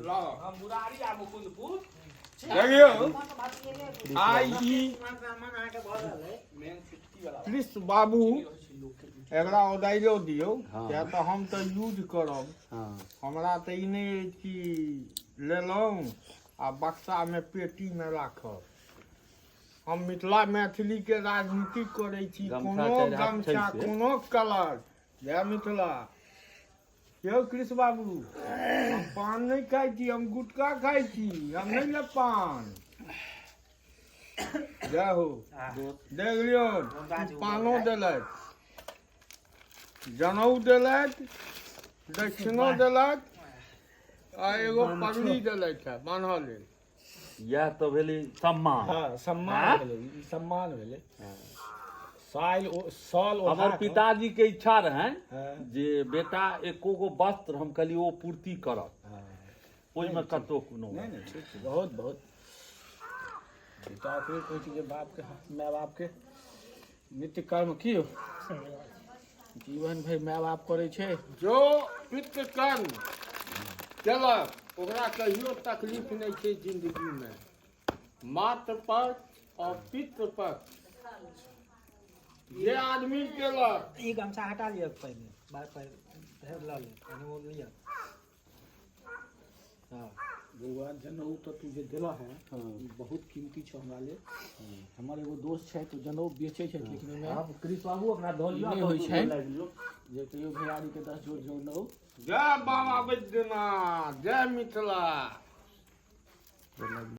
लो हम मुरारी आ मुकुंदपुर देखियो आई कृष्ण बाबू एकरा उदाइलो दियो या तो हम तो यूज करब हमरा तो ई नहीं कि लेलौं आ बक्सा में पेटी में राखब हम मिथिला मैथिली के राजनीति करे छी कोनो गमछा कोनो कलर जय मिथिला क्यों कृष्ण बाबू हम पान नहीं खाई छी हम गुटखा खाई छी हम नहीं ले पान जय हो देख लियो पानो देलक जनऊ देलक दक्षिणो देलक आ एगो पगड़ी देलक है बान्हऽ लेल यह तो भेली सम्मान हाँ सम्मान भेलै ई सम्मान भेलै साल हमर पिताजी के इच्छा रहे हाँ। जे बेटा एको गो वस्त्र हम कहलिए ओ पूर्ति करब ओहि में कतो कोनो नहीं नहीं ठीक छै बहुत बहुत बेटा फिर कहै छै जे बाप के माय बाप के नित्य कर्म की हो जीवन भर माय बाप करे छै जो पितृ कर्म केलक ओकरा कहियो तकलीफ नहीं छै जिंदगी में मात्र पर और पितृ पर ये आदमी केलक ई गमछा हटा लिया पहले बार पर ला ले वो लिया हाँ भगवान जनऊ तो तुझे दिला है बहुत कीमती छो हमरा ले हमर एगो दोस्त छै तो जनऊ बेचे छै लेकिन में अब कृष्ण बाबू अपना धोलिया नहीं होय छै जे कहियो भैयारी के 10 जोड़ जनऊ जय बाबा बैद्यनाथ जय मिथिला